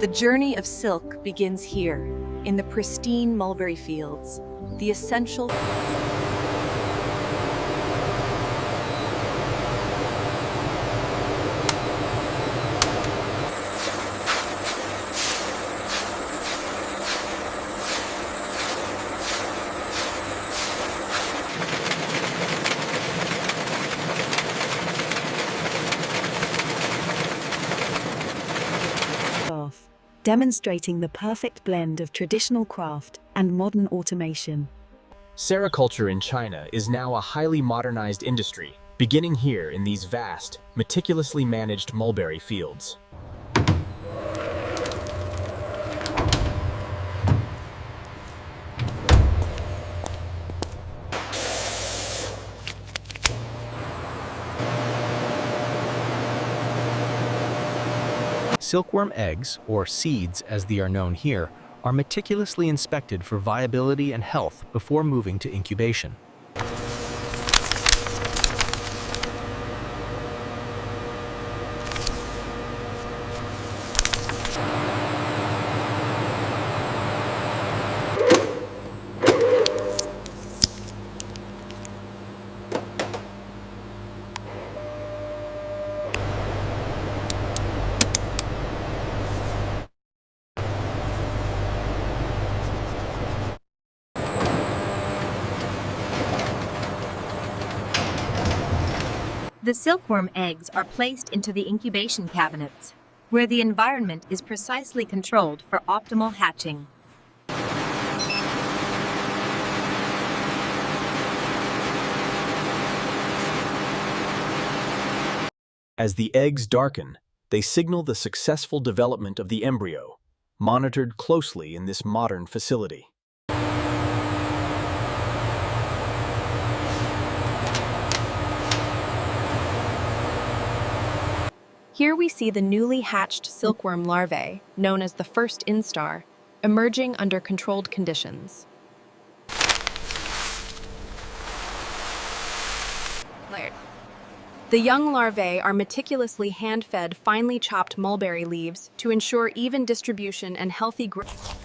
The journey of silk begins here, in the pristine mulberry fields, the essential demonstrating the perfect blend of traditional craft and modern automation. Sericulture in China is now a highly modernized industry, beginning here in these vast, meticulously managed mulberry fields. Silkworm eggs, or seeds as they are known here, are meticulously inspected for viability and health before moving to incubation. The silkworm eggs are placed into the incubation cabinets, where the environment is precisely controlled for optimal hatching. As the eggs darken, they signal the successful development of the embryo, monitored closely in this modern facility. Here we see the newly hatched silkworm larvae, known as the first instar, emerging under controlled conditions. The young larvae are meticulously hand-fed finely chopped mulberry leaves to ensure even distribution and healthy growth.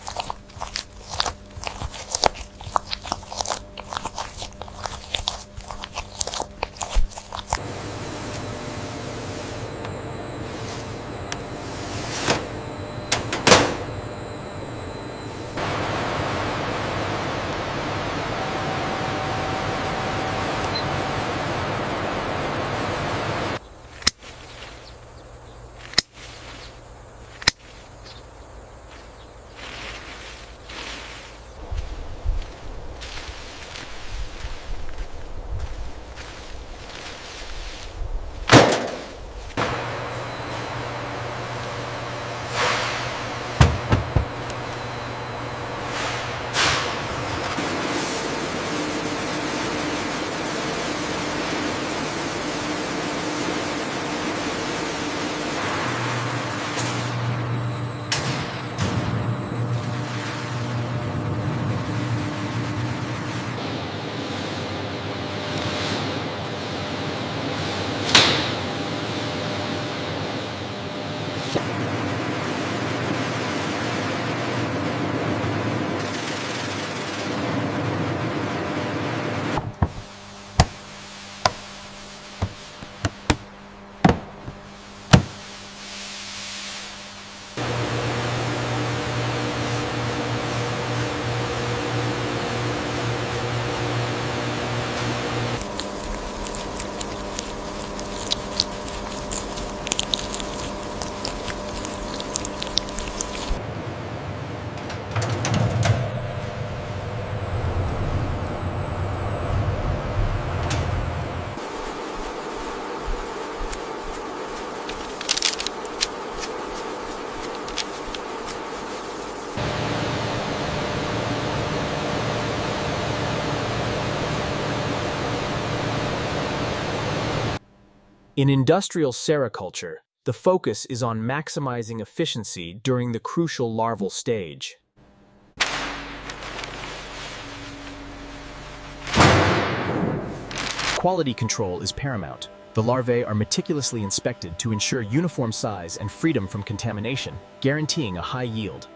In industrial sericulture, the focus is on maximizing efficiency during the crucial larval stage. Quality control is paramount. The larvae are meticulously inspected to ensure uniform size and freedom from contamination, guaranteeing a high yield.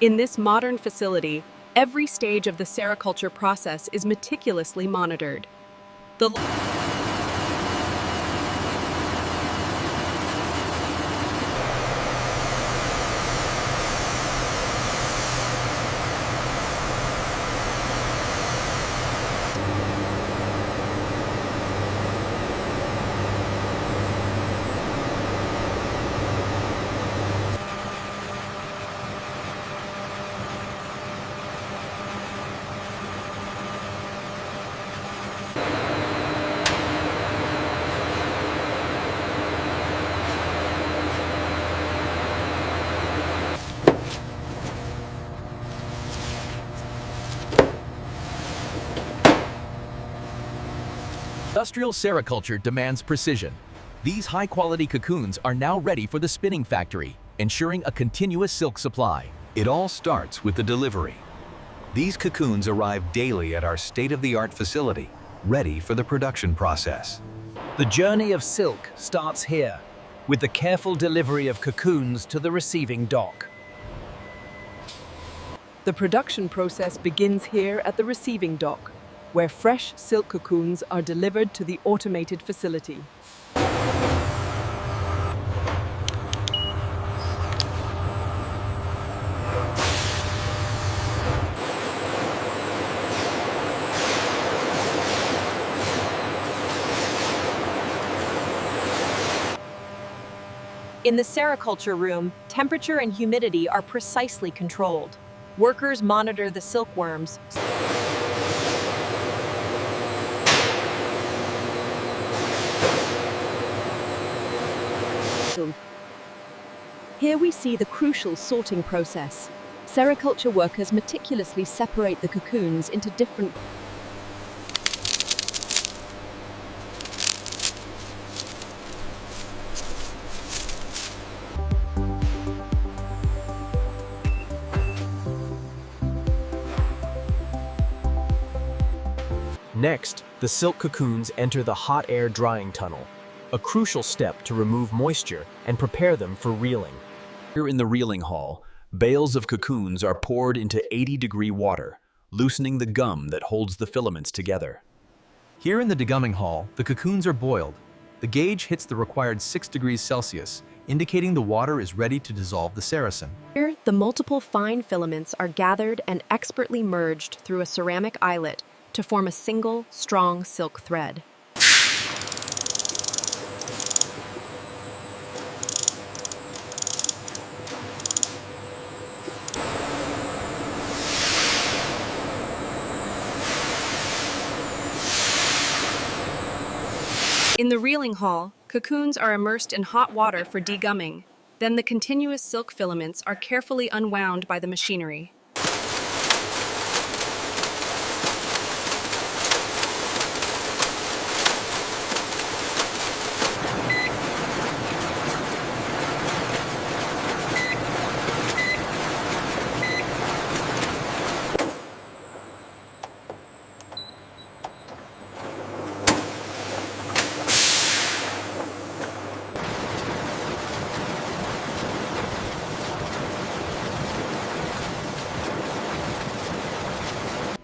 In this modern facility, every stage of the sericulture process is meticulously monitored. The Industrial sericulture demands precision. These high-quality cocoons are now ready for the spinning factory, ensuring a continuous silk supply. It all starts with the delivery. These cocoons arrive daily at our state-of-the-art facility, ready for the production process. The journey of silk starts here, with the careful delivery of cocoons to the receiving dock. The production process begins here at the receiving dock, where fresh silk cocoons are delivered to the automated facility. In the sericulture room, temperature and humidity are precisely controlled. Workers monitor the silkworms. Here we see the crucial sorting process. Sericulture workers meticulously separate the cocoons into different Next, the silk cocoons enter the hot air drying tunnel, a crucial step to remove moisture and prepare them for reeling. Here in the reeling hall, bales of cocoons are poured into 80-degree water, loosening the gum that holds the filaments together. Here in the degumming hall, the cocoons are boiled. The gauge hits the required 6 degrees Celsius, indicating the water is ready to dissolve the sericin. Here, the multiple fine filaments are gathered and expertly merged through a ceramic eyelet to form a single, strong silk thread. In the reeling hall, cocoons are immersed in hot water for degumming. Then the continuous silk filaments are carefully unwound by the machinery.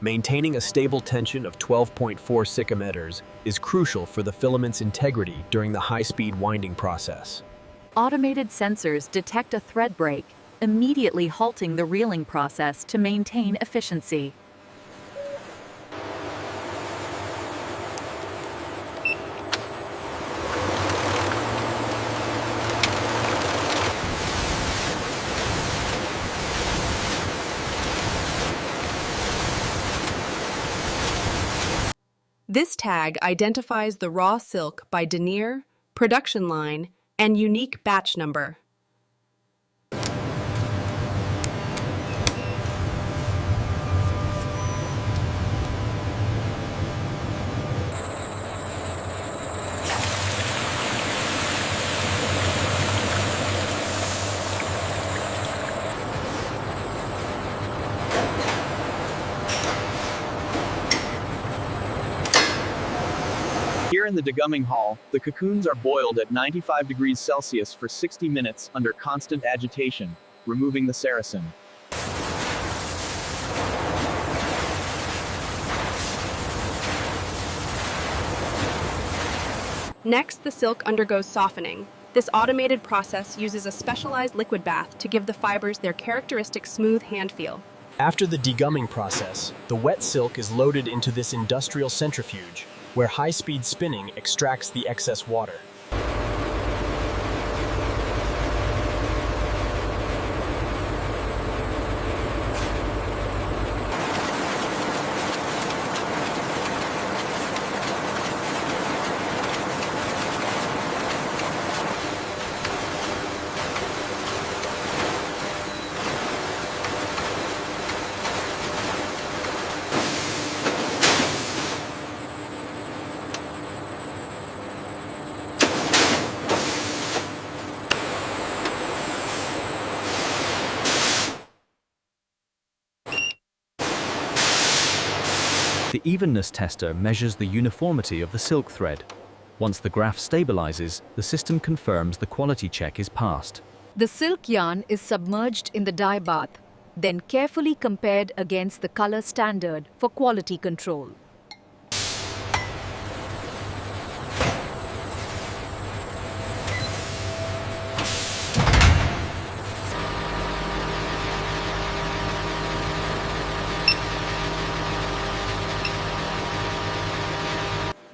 Maintaining a stable tension of 12.4 psychometers is crucial for the filament's integrity during the high-speed winding process. Automated sensors detect a thread break, immediately halting the reeling process to maintain efficiency. This tag identifies the raw silk by denier, production line, and unique batch number. Here in the degumming hall, the cocoons are boiled at 95 degrees Celsius for 60 minutes under constant agitation, removing the sericin. Next, the silk undergoes softening. This automated process uses a specialized liquid bath to give the fibers their characteristic smooth hand feel. After the degumming process, the wet silk is loaded into this industrial centrifuge, where high-speed spinning extracts the excess water. The evenness tester measures the uniformity of the silk thread. Once the graph stabilizes, the system confirms the quality check is passed. The silk yarn is submerged in the dye bath, then carefully compared against the color standard for quality control.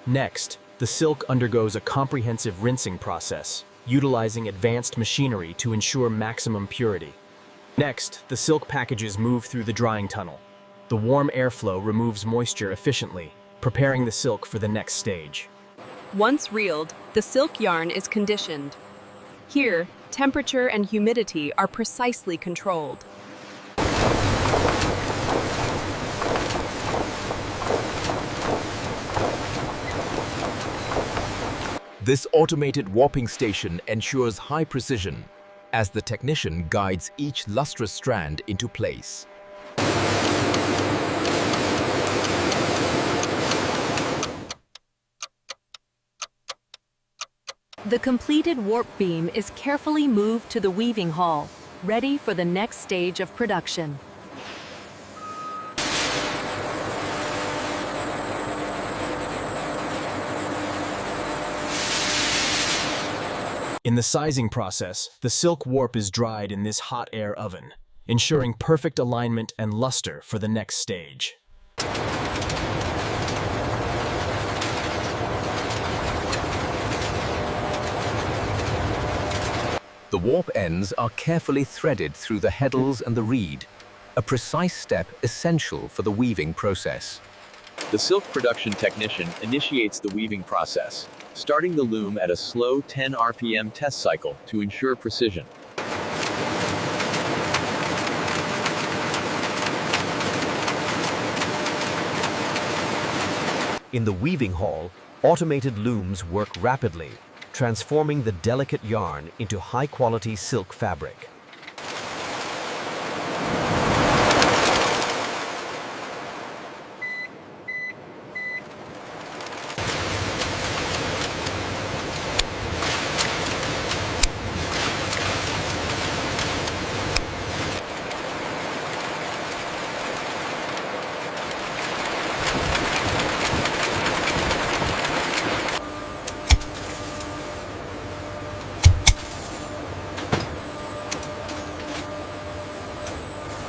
Next, the silk undergoes a comprehensive rinsing process, utilizing advanced machinery to ensure maximum purity. Next, the silk packages move through the drying tunnel. The warm airflow removes moisture efficiently, preparing the silk for the next stage. Once reeled, the silk yarn is conditioned. Here, temperature and humidity are precisely controlled. This automated warping station ensures high precision as the technician guides each lustrous strand into place. The completed warp beam is carefully moved to the weaving hall, ready for the next stage of production. In the sizing process, the silk warp is dried in this hot air oven, ensuring perfect alignment and luster for the next stage. The warp ends are carefully threaded through the heddles and the reed, a precise step essential for the weaving process. The silk production technician initiates the weaving process, starting the loom at a slow 10 RPM test cycle to ensure precision. In the weaving hall, automated looms work rapidly, transforming the delicate yarn into high-quality silk fabric.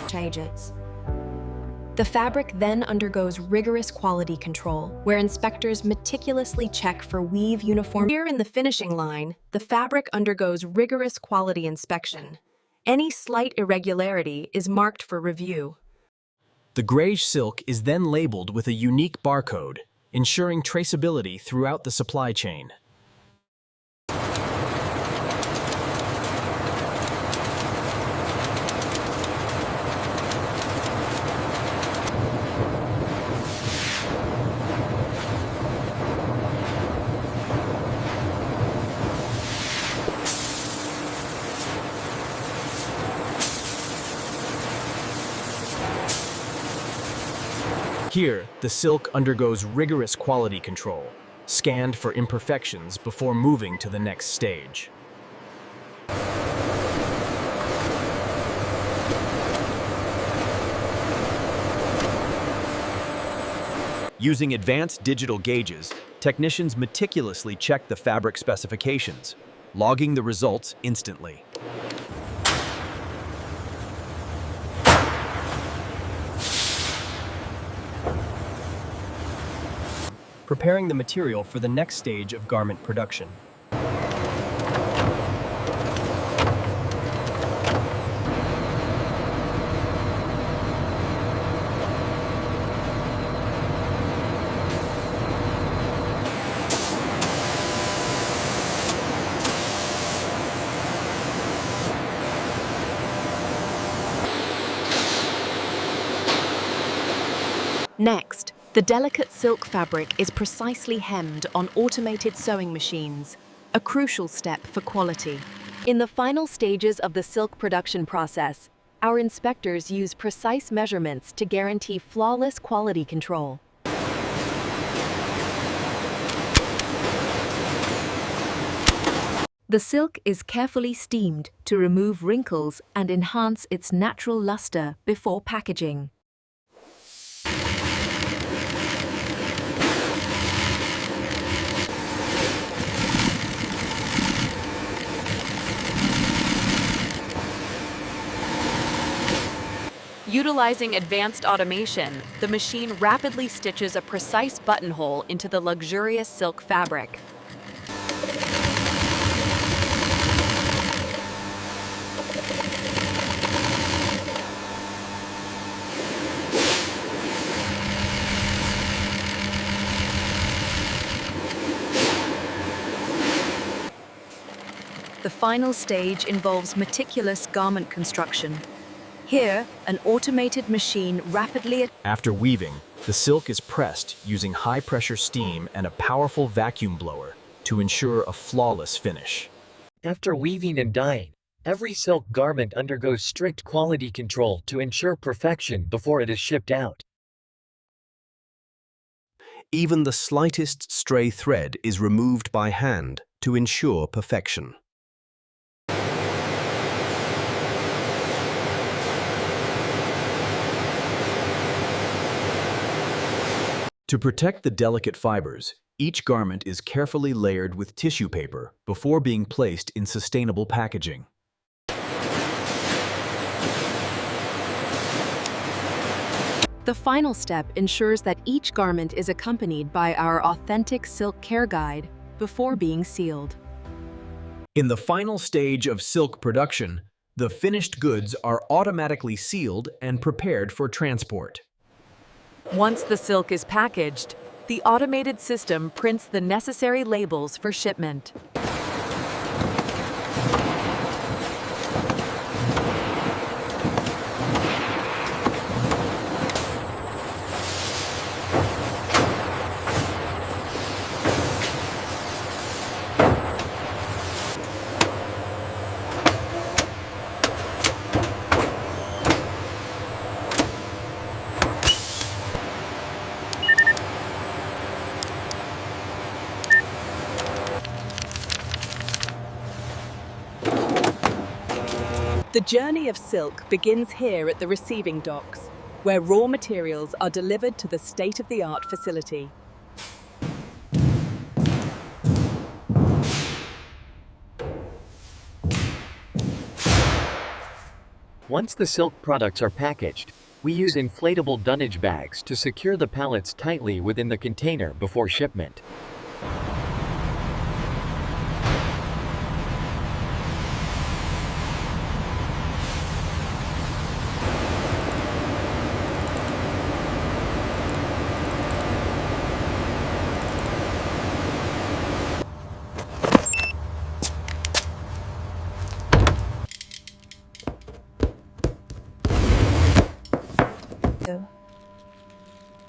Changes. The fabric then undergoes rigorous quality control, where inspectors meticulously check for weave uniformity. Here in the finishing line, the fabric undergoes rigorous quality inspection. Any slight irregularity is marked for review. The grayish silk is then labeled with a unique barcode, ensuring traceability throughout the supply chain. Here, the silk undergoes rigorous quality control, scanned for imperfections before moving to the next stage. Using advanced digital gauges, technicians meticulously check the fabric specifications, logging the results instantly. Preparing the material for the next stage of garment production. Next, the delicate silk fabric is precisely hemmed on automated sewing machines, a crucial step for quality. In the final stages of the silk production process, our inspectors use precise measurements to guarantee flawless quality control. The silk is carefully steamed to remove wrinkles and enhance its natural luster before packaging. Utilizing advanced automation, the machine rapidly stitches a precise buttonhole into the luxurious silk fabric. The final stage involves meticulous garment construction. Here, an automated machine rapidly... After weaving, the silk is pressed using high-pressure steam and a powerful vacuum blower to ensure a flawless finish. After weaving and dyeing, every silk garment undergoes strict quality control to ensure perfection before it is shipped out. Even the slightest stray thread is removed by hand to ensure perfection. To protect the delicate fibers, each garment is carefully layered with tissue paper before being placed in sustainable packaging. The final step ensures that each garment is accompanied by our authentic silk care guide before being sealed. In the final stage of silk production, the finished goods are automatically sealed and prepared for transport. Once the silk is packaged, the automated system prints the necessary labels for shipment. The journey of silk begins here at the receiving docks, where raw materials are delivered to the state-of-the-art facility. Once the silk products are packaged, we use inflatable dunnage bags to secure the pallets tightly within the container before shipment.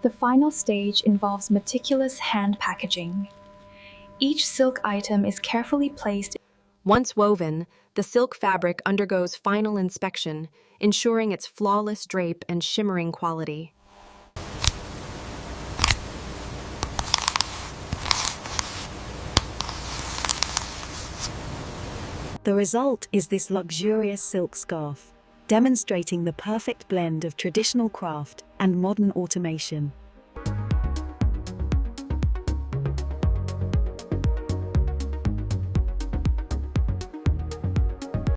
The final stage involves meticulous hand packaging. Each silk item is carefully placed. Once woven, the silk fabric undergoes final inspection, ensuring its flawless drape and shimmering quality. The result is this luxurious silk scarf, demonstrating the perfect blend of traditional craft and modern automation.